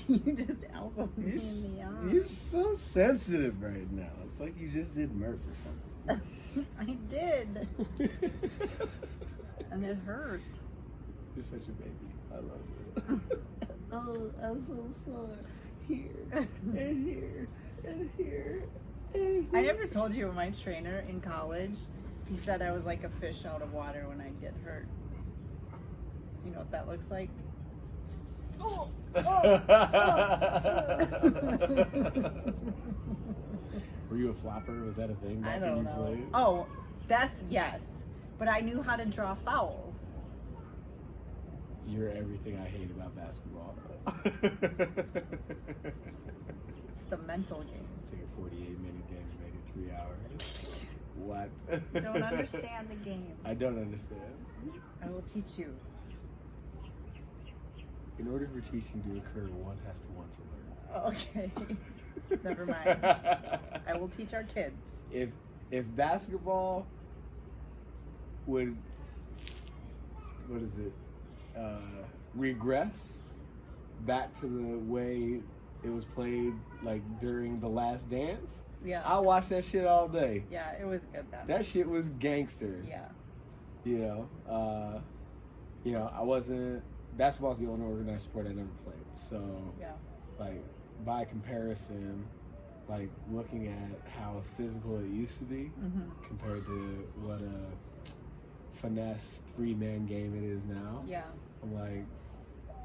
You just elbowed me in the arm. You're so sensitive right now. It's like you just did Murph or something. I did. And it hurt. You're such a baby. I love you. Oh, I'm so sorry. Here, and here, and here, and here. I never told you, my trainer in college, he said I was like a fish out of water when I get hurt. You know what that looks like? Oh! Were you a flapper? Was that a thing? I Back don't when you know. played? Oh, that's yes. But I knew how to draw fouls. You're everything I hate about basketball. It's the mental game. Take a 48-minute game and make it 3 hours. What? You don't understand the game. I don't understand. I will teach you. In order for teaching to occur, one has to want to learn. Okay. Never mind. I will teach our kids. If basketball would, what is it, regress back to the way it was played like during The Last Dance, Yeah. I watched that shit all day. Yeah, it was good then. That shit was gangster. Yeah. You know, I wasn't. Basketball's the only organized sport I never played. So, Yeah. like, by comparison, like looking at how physical it used to be compared to what a finesse 3-man game it is now, Yeah. I'm like,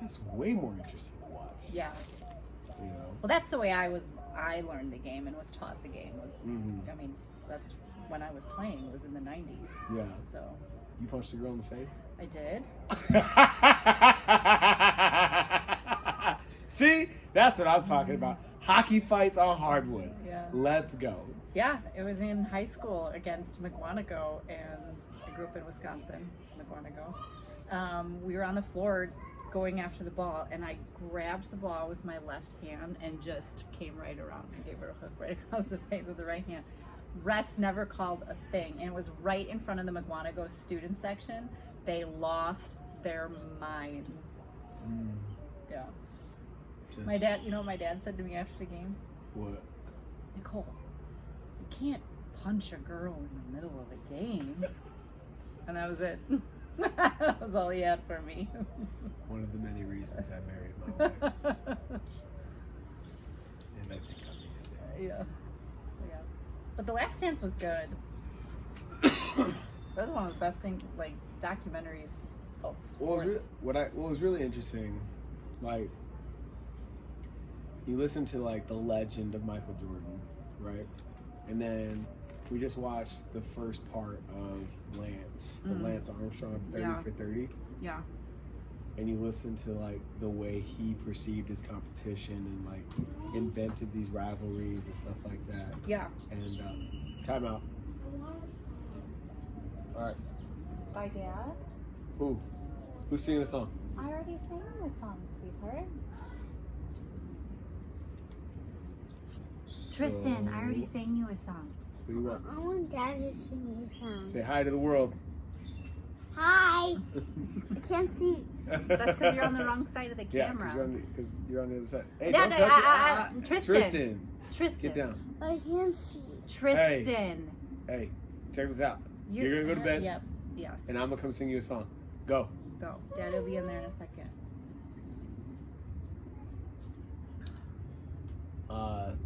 that's way more interesting to watch. Yeah. You know. Well, that's the way I learned the game and was taught the game was, Mhm. I mean, that's when I was playing, was in the 90s. Yeah. So You punched a girl in the face? I did. See? That's what I'm talking about. Hockey fights on hardwood. Yeah. Let's go. Yeah, it was in high school against McWanago, and I grew up in Wisconsin, McWanago. We were on the floor going after the ball, and I grabbed the ball with my left hand and just came right around and gave her a hook right across the face with the right hand. Refs never called a thing, and it was right in front of the McWanago student section. They lost their minds. Yeah. My dad, you know what my dad said to me after the game? What? Nicole, you can't punch a girl in the middle of a game. And that was it. That was all he had for me. One of the many reasons I married my wife. And I think on these things. Yeah. So, yeah. But The Last Dance was good. That was one of the best things, like documentaries of sports. What was really interesting, like, you listen to like the legend of Michael Jordan, right? And then we just watched the first part of Lance, the Lance Armstrong 30 for 30. Yeah. And you listen to like the way he perceived his competition and like invented these rivalries and stuff like that. Yeah. And time out. All right. Bye, Dad. Who's singing the song? I already sang the song, sweetheart. Trystan, I already sang you a song. So what do you want? I want Dad to sing me a song. Say hi to the world. Hi. I can't see. That's because you're on the wrong side of the Yeah, camera. because you're on the other side. Hey, Dad, don't touch it. Trystan. Tristan, get down. But I can't see. Trystan. Hey, check this out. You're gonna go to bed. Yep. Yes. And I'm gonna come sing you a song. Go. Go. Dad will be in there in a second.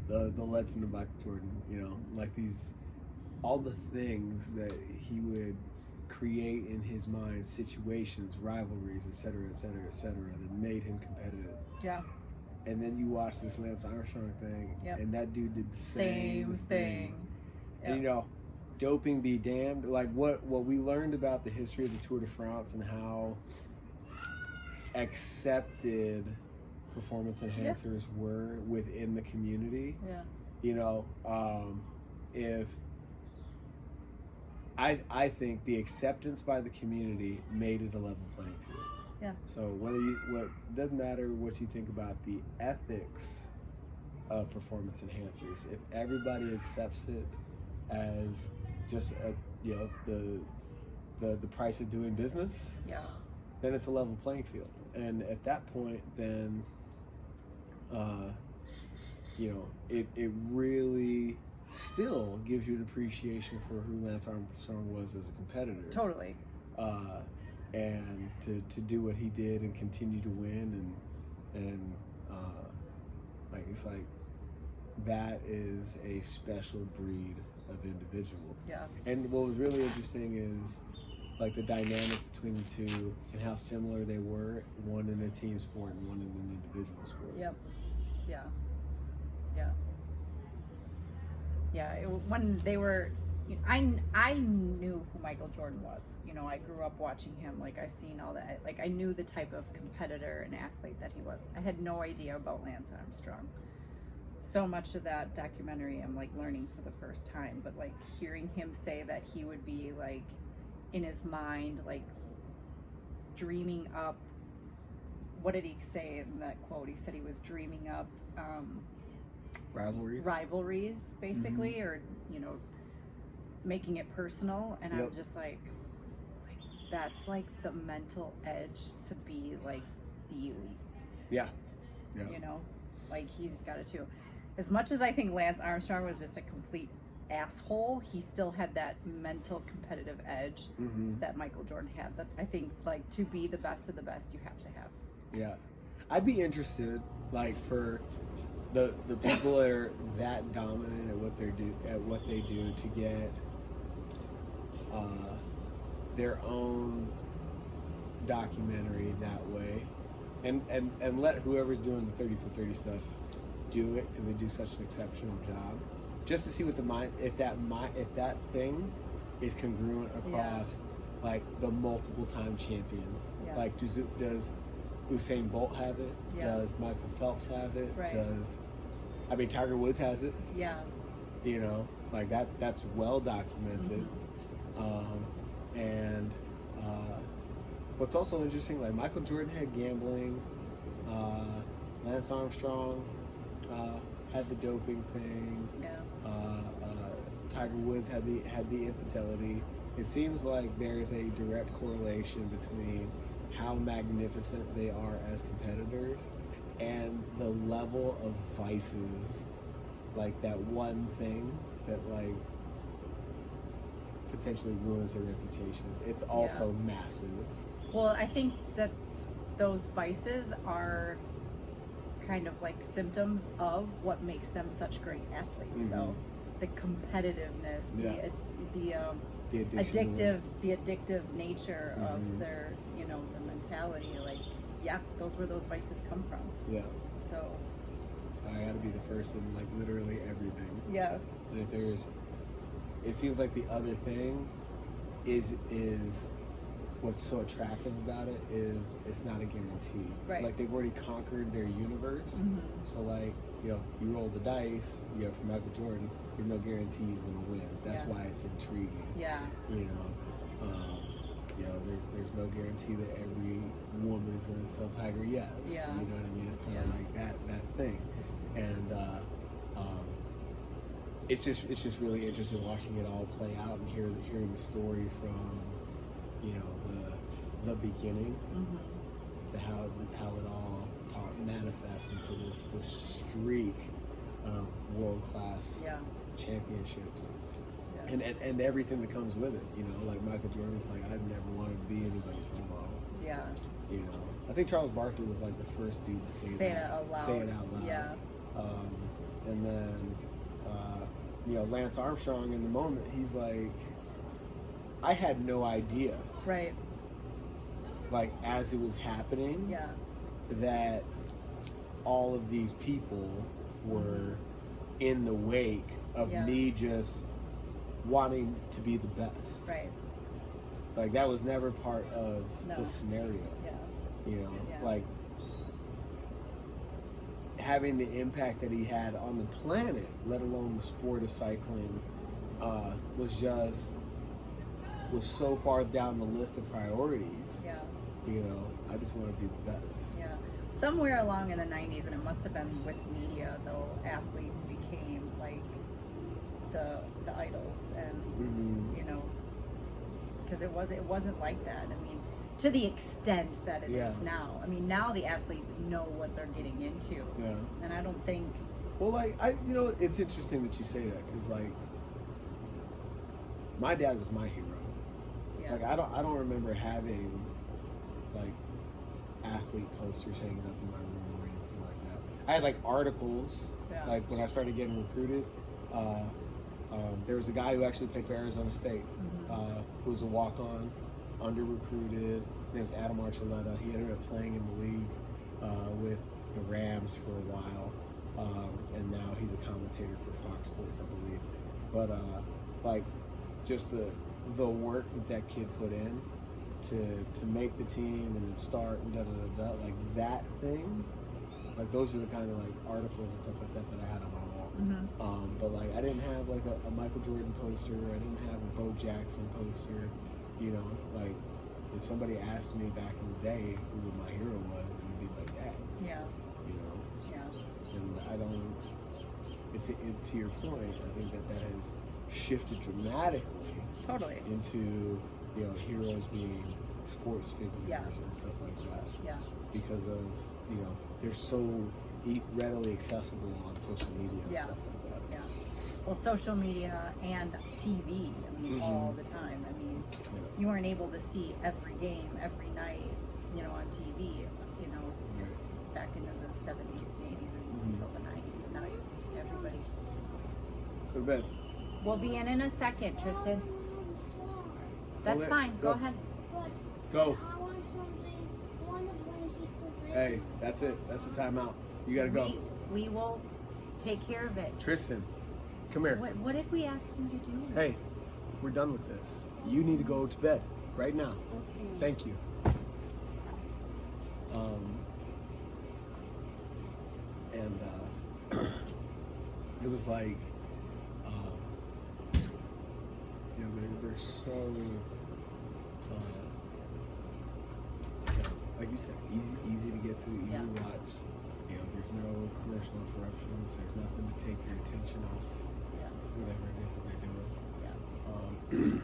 The legend of Michael Jordan, you know, like all the things that he would create in his mind, situations, rivalries, etc., that made him competitive. Yeah. And then you watch this Lance Armstrong thing, Yep. and that dude did the Same thing. And you know, doping be damned. Like what we learned about the history of the Tour de France and how accepted performance enhancers were within the community. Yeah. You know, if I think the acceptance by the community made it a level playing field. Yeah. So doesn't matter what you think about the ethics of performance enhancers. If everybody accepts it as just the price of doing business, Yeah. then it's a level playing field. And at that point, then you know, it really still gives you an appreciation for who Lance Armstrong was as a competitor. Totally. And to do what he did and continue to win and like, it's like, that is a special breed of individual. Yeah. And what was really interesting is like the dynamic between the two and how similar they were, one in a team sport and one in an individual sport. Yep. Yeah. Yeah. Yeah. When they were, I knew who Michael Jordan was. You know, I grew up watching him. Like, I seen all that. Like, I knew the type of competitor and athlete that he was. I had no idea about Lance Armstrong. So much of that documentary I'm like learning for the first time, but like hearing him say that he would be like in his mind, like dreaming up, what did he say in that quote? He said he was dreaming up rivalries basically, or, you know, making it personal. And Yep. I'm just like, that's like the mental edge to be like the elite. Yeah. You know, like he's got it too. As much as I think Lance Armstrong was just a complete asshole, he still had that mental competitive edge that Michael Jordan had. That I think, like, to be the best of the best, you have to have. Yeah. I'd be interested, like, for the people that are that dominant at what they do to get their own documentary that way, and let whoever's doing the 30 for 30 stuff do it, because they do such an exceptional job, just to see what if that thing is congruent across like the multiple time champions. Like, does Usain Bolt have it? Does Michael Phelps have it? Right. Tiger Woods has it. Yeah. You know, like that's well documented. And what's also interesting, like Michael Jordan had gambling, Lance Armstrong had the doping thing. Yeah. Tiger Woods had the infidelity. It seems like there's a direct correlation between how magnificent they are as competitors and the level of vices, like that one thing that like potentially ruins their reputation. It's also massive. Well, I think that those vices are kind of like symptoms of what makes them such great athletes, though. The competitiveness, the addictive nature of their, you know, the mentality. Like, those where those vices come from. Yeah. So I gotta be the first in like literally everything. Yeah. And if it seems like the other thing is what's so attractive about it is it's not a guarantee. Right. Like, they've already conquered their universe. So like, you know, you roll the dice, you know, for Michael Jordan, there's no guarantee he's gonna win. That's why it's intriguing. Yeah. You know, there's no guarantee that every woman is gonna tell Tiger yes. Yeah. You know what I mean? It's kind of like that thing. And it's just really interesting watching it all play out and hearing the story from, you know, the beginning to how it all manifests into this streak of world-class championships. And everything that comes with it, you know, like Michael Jordan was like, I've never wanted to be anybody's role model. Yeah. You know, I think Charles Barkley was like the first dude to say it out loud. Yeah. And then, you know, Lance Armstrong in the moment, he's like, I had no idea. Right. Like, as it was happening, that all of these people were in the wake of me just wanting to be the best. Right. Like, that was never part of the scenario. Yeah. You know, like, having the impact that he had on the planet, let alone the sport of cycling, was so far down the list of priorities. Yeah. You know, I just want to be the best. Yeah. Somewhere along in the 90s, and it must have been with media, though, athletes became like the idols, and you know, because it wasn't like that. I mean, to the extent that it is Yeah. now. I mean, now the athletes know what they're getting into, Yeah. and I don't think. Well, like it's interesting that you say that because like my dad was my hero. Yeah. Like I don't remember having like athlete posters hanging up in my room or anything like that. I had like articles. Yeah. Like when I started getting recruited, there was a guy who actually played for Arizona State, who was a walk-on, under-recruited. His name was Adam Archuleta. He ended up playing in the league with the Rams for a while, and now he's a commentator for Fox Sports, I believe. But like, just the work that kid put in to make the team and then start and like that thing. Like those are the kind of like articles and stuff like that I had on my wall. But like I didn't have like a Michael Jordan poster. I didn't have a Bo Jackson poster. You know, like if somebody asked me back in the day who my hero was, it would be my dad. Yeah. You know. Yeah. And I don't. It's to your point. I think that has shifted dramatically. Totally. Into heroes being sports figures and stuff like that. Yeah. Because of they're so readily accessible on social media and stuff like that. Yeah. Well, social media and TV, I mean, all the time. I mean, you weren't able to see every game, every night, on TV, back into the 70s and 80s and until the 90s. And now you can see everybody. Go to bed. We'll be in a second, Trystan. That's Go fine. Go ahead. Go. I want something. I want a blanket to lay. Hey, that's it. That's the timeout. You gotta go. We will take care of it. Trystan, come here. What did we ask you to do? Hey, we're done with this. You need to go to bed right now. Okay. Thank you. And it was like, they're so, like you said, easy to get to, easy to watch. There's no commercial interruptions. There's nothing to take your attention off whatever it is that they're doing.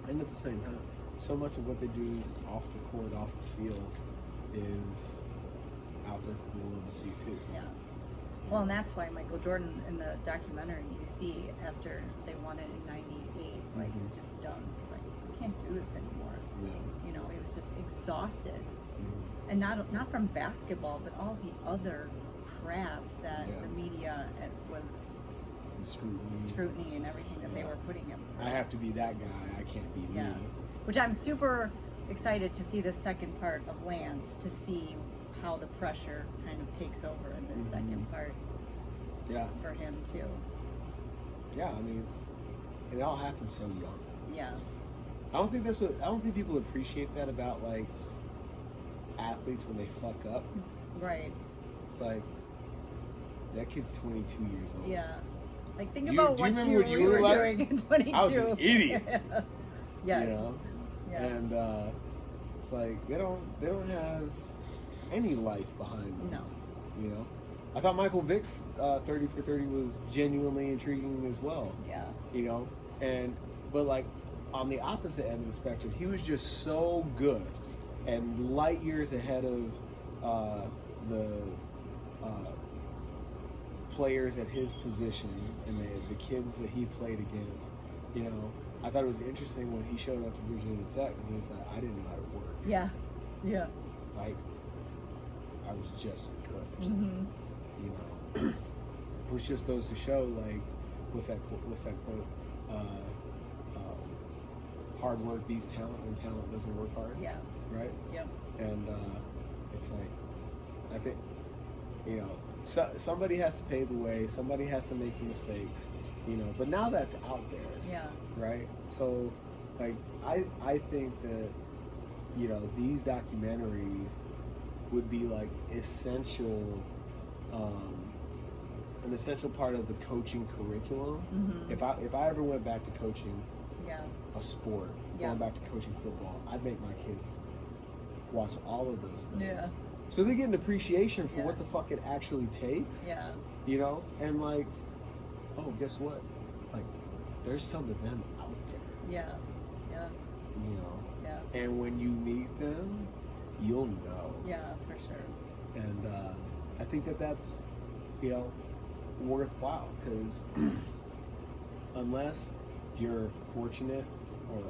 And at the same time, so much of what they do off the court, off the field, is out there for the world to see too. Yeah. Well, and that's why Michael Jordan in the documentary, you see after they won it in '98, like he was just done. He's like, I can't do this anymore. Yeah. He was just exhausted, and not from basketball, but all the other crap that the media was scrutiny and everything that they were putting him through. I have to be that guy. I can't be me. Which I'm super excited to see the second part of Lance, to see how the pressure kind of takes over in this second part. Yeah. For him too. Yeah, I mean, it all happens so young. Yeah. I don't think people appreciate that about like athletes when they fuck up. Right. It's like that kid's 22 years old. Yeah. Like think Do about you what remember you what you were were like? doing in 22. I was an idiot. Yeah. Yeah. And it's like they don't have any life behind them. No. I thought Michael Vick's 30 for 30 was genuinely intriguing as well. Yeah. But like on the opposite end of the spectrum, he was just so good and light years ahead of the players at his position and the kids that he played against. I thought it was interesting when he showed up to Virginia Tech and he was like, I didn't know how to work. Yeah. Yeah. Like, I was just good. Which just goes to show, like, what's that quote? Hard work beats talent when talent doesn't work hard. Yeah. Right? Yep. And it's like, I think, somebody has to pave the way, somebody has to make the mistakes, but now that's out there. Yeah. Right? So, like, I think that, these documentaries would be like essential, an essential part of the coaching curriculum. If I ever went back to coaching a sport, going back to coaching football, I'd make my kids watch all of those things. Yeah. So they get an appreciation for what the fuck it actually takes. Yeah. And like, oh, guess what? Like, there's some of them out there. Yeah. Yeah. And when you meet them, you'll know. Yeah, for sure. And I think that's, you know, worthwhile, because unless you're fortunate or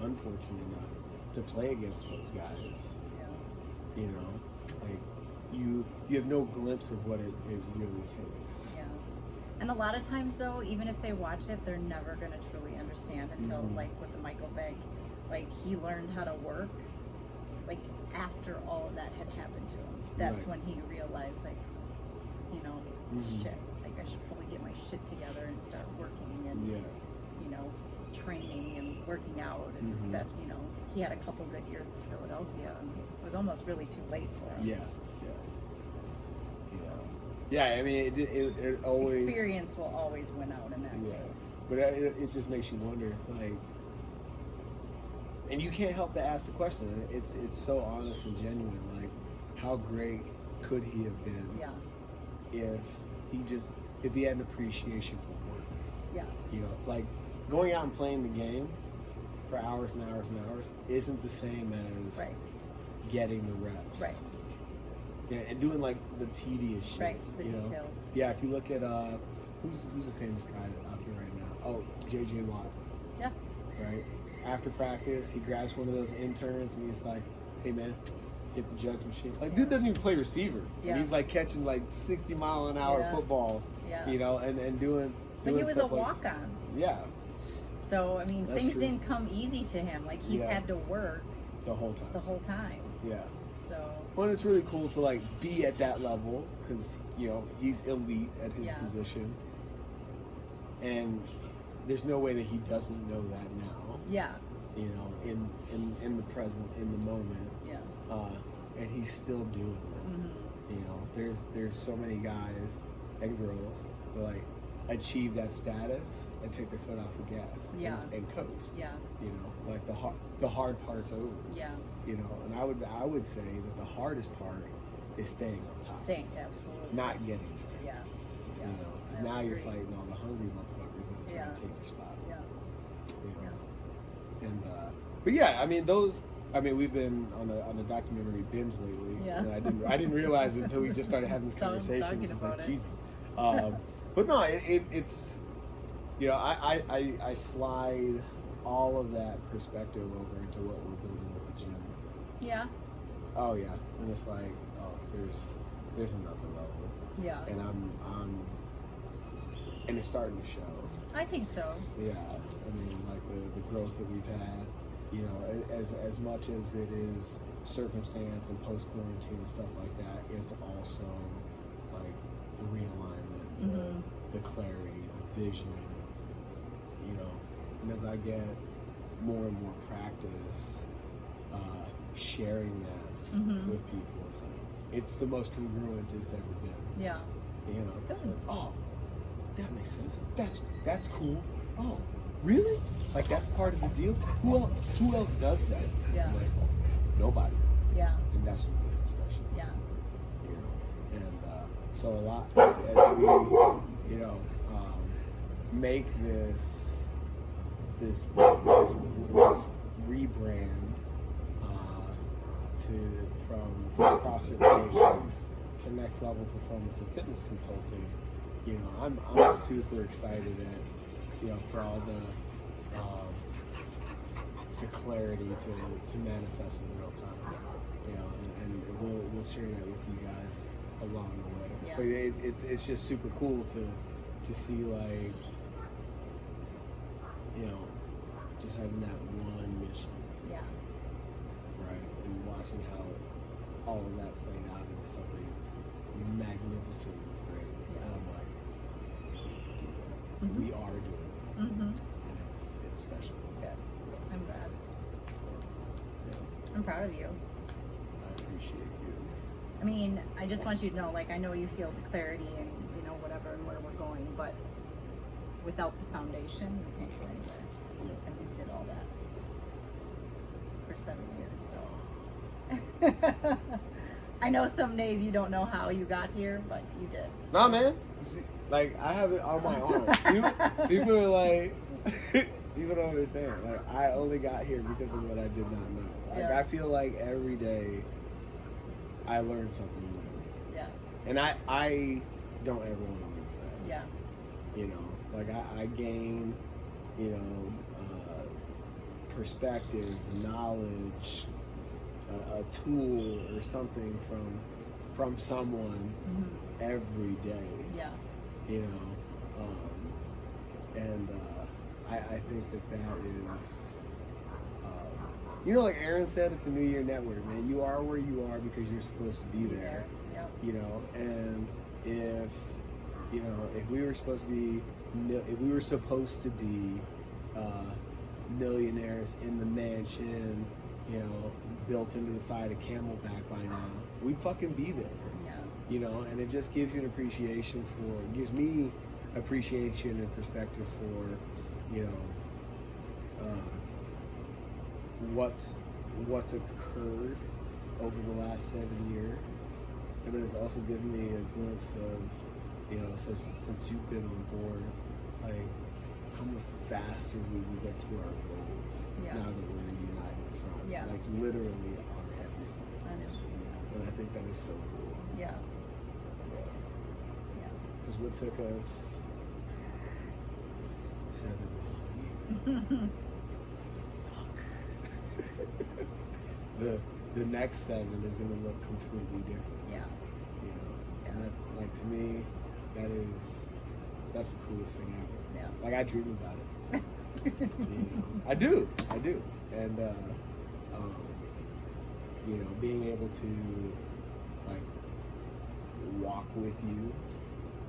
unfortunate enough to play against those guys, Yeah. you know, like you have no glimpse of what it really takes. Yeah. And a lot of times though, even if they watch it, they're never going to truly understand until like with the Michael Vick, like he learned how to work like after all of that had happened to him. That's when he realized like, you know, shit, like I should probably get my shit together and start working and, you know, training and working out. And that, you know, he had a couple good years with Philadelphia and it was almost really too late for him. Yeah, I mean, it always... Experience will always win out in that case. But it just makes you wonder, it's like... And you can't help but ask the question. It's so honest and genuine. Like, how great could he have been if he had an appreciation for work? Yeah. You know, like, going out and playing the game for hours and hours and hours isn't the same as getting the reps. Right. Yeah, and doing like the tedious shit. Right, the details. Yeah, if you look at who's a famous guy out there right now? Oh, JJ Watt. Yeah. Right? After practice, he grabs one of those interns and he's like, "Hey man, hit the jugs machine." Like, dude doesn't even play receiver. Yeah. And he's like catching like 60-mile-an-hour footballs. Yeah. You know, and doing. But he was a stuff like, walk-on. Yeah. So I mean, That's things true. didn't come easy to him. Like he's had to work the whole time. the whole time. Yeah. So. Well, it's really cool to like be at that level because you know he's elite at his position, and there's no way that he doesn't know that now. Yeah. You know, in the present, in the moment. Yeah. And he's still doing that. You know, there's so many guys and girls that like achieve that status and take their foot off the gas. And coast. Yeah. You know, like the hard part's over. Yeah. You know, and I would say that the hardest part is staying on top. Absolutely. Not getting there. Yeah. You know, because now you're fighting all the hungry motherfuckers that are trying to take your spot. Yeah. You know? And but yeah, I mean we've been on a documentary binge lately. Yeah. And I didn't realize it until we just started having this conversation. Talking Just about like it. Jesus. But no, it's you know, I slide all of that perspective over into what we're building with the gym. Yeah. Oh yeah, and it's like, oh, there's another level. Yeah. And and it's starting to show. I think so. Yeah, I mean, like the growth that we've had, you know, as much as it is circumstance and post quarantine and stuff like that, it's also like the realignment, the clarity, the vision, you know. And as I get more and more practice sharing that with people, it's the most congruent it's ever been. Yeah. You know, it's like, oh, that makes sense. That's cool. Oh, really? Like that's part of the deal. Who else does that? Yeah. Like, nobody. Yeah. And that's what makes it special. Yeah. You know, and so a lot as we, you know, make this rebrand from CrossFit PHX to next level performance and fitness consulting. You know, I'm super excited at, you know, for all the clarity to manifest in real time. You know, and we'll share that with you guys along the way. Yeah. But it's just super cool to see, like, you know, just having that one mission. Yeah. Right, and watching how all of that played out into something magnificent, right? Yeah. And I'm like, we are doing it, and it's special. Good. I'm glad. Yeah. I'm proud of you. I appreciate you. I mean, I just want you to know, like, I know you feel the clarity and, you know, whatever and where we're going, but without the foundation, we can't go anywhere. Yeah. And we did all that for 7 years, so. I know some days you don't know how you got here, but you did. Nah, man. See, like, I have it on my arm. People are like, People don't understand. Like, I only got here because of what I did not know. Like, Yeah. I feel like every day I learn something new. Yeah. And I don't ever want to lose that. Yeah. You know, like I gain, you know, perspective, knowledge, a tool or something from someone every day. Yeah. You know, and I think that is, you know, like Aaron said at the New Year Network, man, you are where you are because you're supposed to be there. Yep. You know, and if you know, if we were supposed to be millionaires in the mansion, you know, built into the side of Camelback by now, we'd fucking be there. Yeah. You know, and it just gives you an appreciation for, it gives me appreciation and perspective for, you know, what's occurred over the last 7 years. But it's also given me a glimpse of, you know, since you've been on board, like how much faster we can get to our goals now that we're a united front. Yeah. Like literally on everything. I know. And I think that is so cool. Yeah. Because what took us 7 years. Fuck. The next 7 is going to look completely different. Yeah. You know, and that, like, to me, that's the coolest thing ever. Yeah. Like, I dream about it. You know, I do, and you know, being able to like walk with you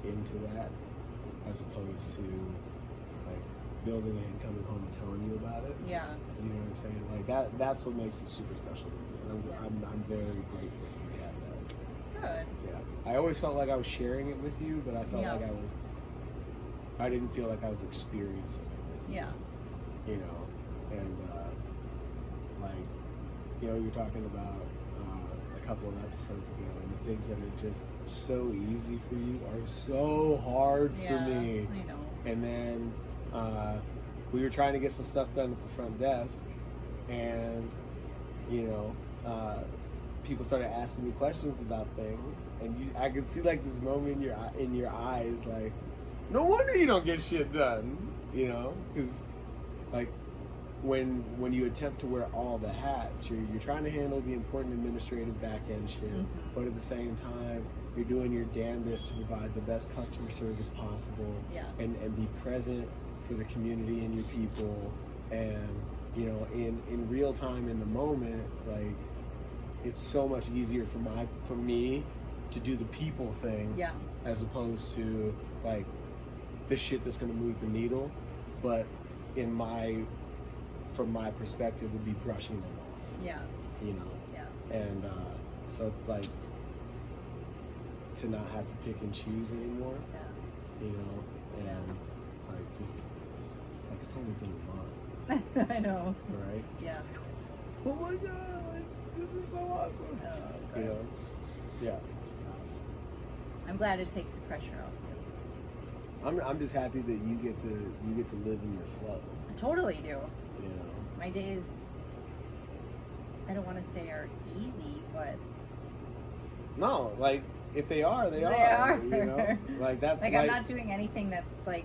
into that, as opposed to like building it and coming home and telling you about it. Yeah. You know what I'm saying? Like that's what makes it super special to me, and I'm very grateful for that. Good. Yeah, I always felt like I was sharing it with you, but I felt Yeah. like I didn't feel like I was experiencing it with you. Yeah. You know, and like, you know, you're talking about a couple of episodes ago, and the things that are just so easy for you are so hard for me. I know. And then we were trying to get some stuff done at the front desk, and you know, people started asking me questions about things, and I could see like this moment in your eyes, like, no wonder you don't get shit done, you know, because like when you attempt to wear all the hats, you're trying to handle the important administrative back end shit, but at the same time you're doing your damnedest to provide the best customer service possible, and be present for the community and your people, and you know, in real time, in the moment, like it's so much easier for me to do the people thing, as opposed to like the shit that's going to move the needle, but from my perspective, would be brushing them off. Yeah. You know. And so like to not have to pick and choose anymore. Yeah. You know, and like just like it's the only thing we want. I know. Right? Yeah. Oh my god, like, this is so awesome. Oh, you know? Yeah. I'm glad it takes the pressure off you. I'm just happy that you get to live in your flow. I totally do. You know. My days, I don't want to say are easy, but No, like if they are, they are. You know, like that. like I'm not doing anything that's like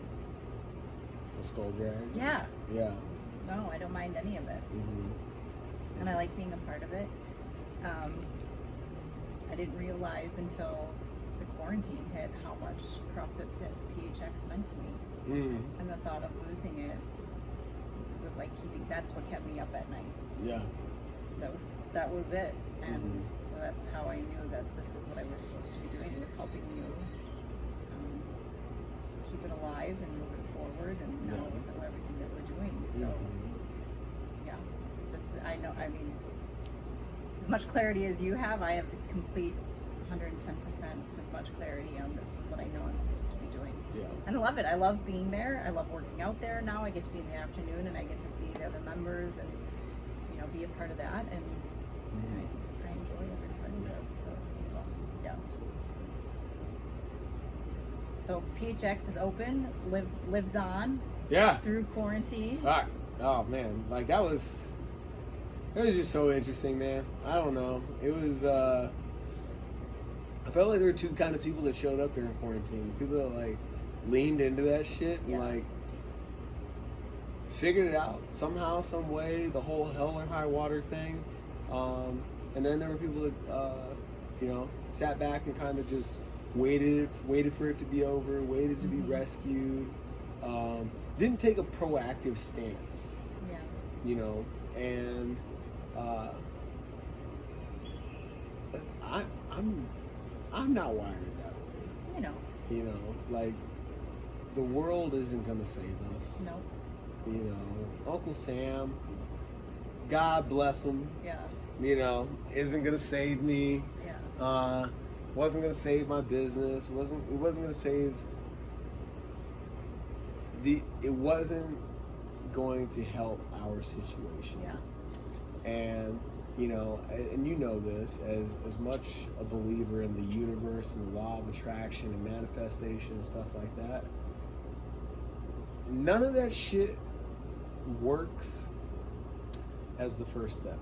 a skull drag. Yeah. Yeah. No, I don't mind any of it, and I like being a part of it. I didn't realize until the quarantine hit how much CrossFit PHX meant to me, and the thought of losing it was like that's what kept me up at night. Yeah. That was it, and so that's how I knew that this is what I was supposed to be doing, was helping you keep it alive and move it forward, and now with everything that we're doing. So yeah, I know. I mean, as much clarity as you have, I have the complete 110% as much clarity on this is what I know I'm supposed to be doing. Yeah. And I love it. I love being there. I love working out there. Now I get to be in the afternoon and I get to see the other members and, you know, be a part of that. And I enjoy every part of it. So it's awesome. Yeah. So PHX is open, lives on. Yeah. through quarantine. Fuck. Oh man, like it was just so interesting, man. I don't know. It was. I felt like there were two kind of people that showed up during quarantine. People that like leaned into that shit and like figured it out somehow, some way. The whole hell or high water thing. And then there were people that sat back and kind of just waited for it to be over, waited to be rescued. Didn't take a proactive stance. Yeah. And I'm not wired that way. Like the world isn't gonna save us. No. Uncle Sam, God bless him. Yeah. Isn't gonna save me. Yeah. Wasn't gonna save my business. It wasn't gonna save it wasn't going to help our situation. Yeah. And and this as much a believer in the universe and the law of attraction and manifestation and stuff like that. None of that shit works as the first step.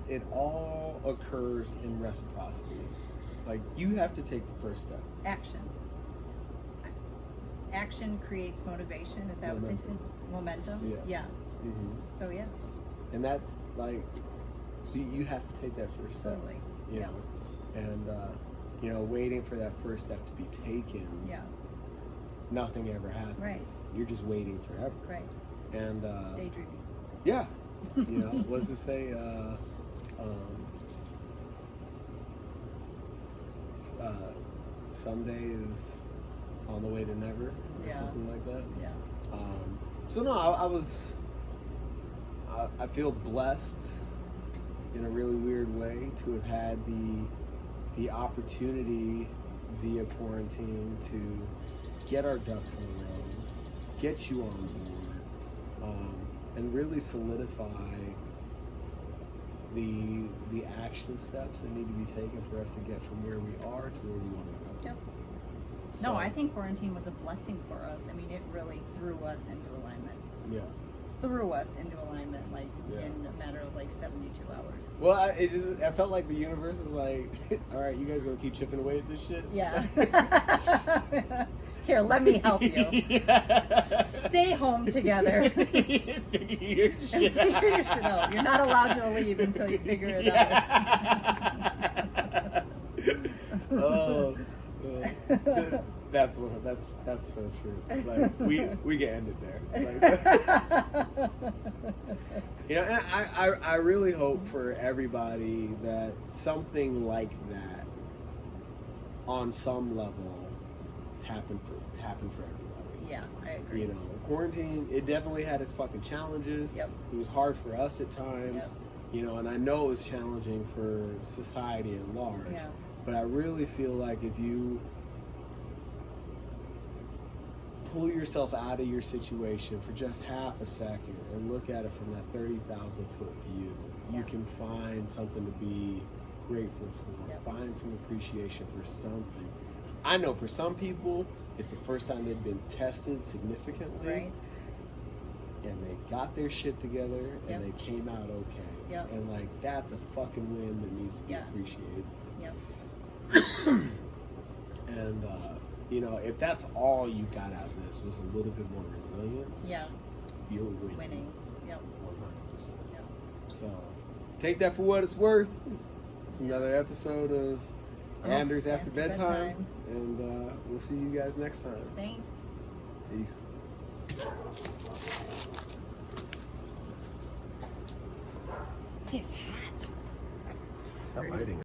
It all occurs in reciprocity. Like you have to take the first step. Action creates motivation. Is that what they say? Momentum. Yeah. Mm-hmm. So yeah. And that's like, so you have to take that first step. Totally. And waiting for that first step to be taken. Yeah. Nothing ever happens. Right. You're just waiting forever. Right. And daydreaming. Yeah. What's it say? Someday is on the way to never, or something like that. Yeah. So no, I feel blessed in a really weird way to have had the opportunity via quarantine to get our ducks in a row, get you on board, and really solidify the action steps that need to be taken for us to get from where we are to where we want to go. Yep. So, No, I think quarantine was a blessing for us. I mean, it really threw us into alignment. Yeah. Threw us into alignment, like Yeah. in a matter of like 72 hours. Well, I felt like the universe is like, all right, you guys gonna keep chipping away at this shit? Yeah. Here, let me help you. Stay home together. Figure your shit Figure your shit out. You're not allowed to leave until you figure it out. Oh, that's so true. Like we get ended there. Like, and I really hope for everybody that something like that, on some level, happened for everybody. Yeah, I agree. Quarantine, it definitely had its fucking challenges. Yep. It was hard for us at times. Yep. And I know it was challenging for society at large. Yeah. But I really feel like if you pull yourself out of your situation for just half a second and look at it from that 30,000 foot view, you can find something to be grateful for, find some appreciation for something. I know for some people, it's the first time they've been tested significantly. Right. And they got their shit together and they came out okay. Yep. And like, that's a fucking win that needs to be appreciated. Yep. And if that's all you got out of this was a little bit more resilience, you're winning. Yep. 100%. Yep. So take that for what it's worth. It's another episode of Anders After Bedtime. And we'll see you guys next time. Thanks. Peace. It's hot. Stop biting.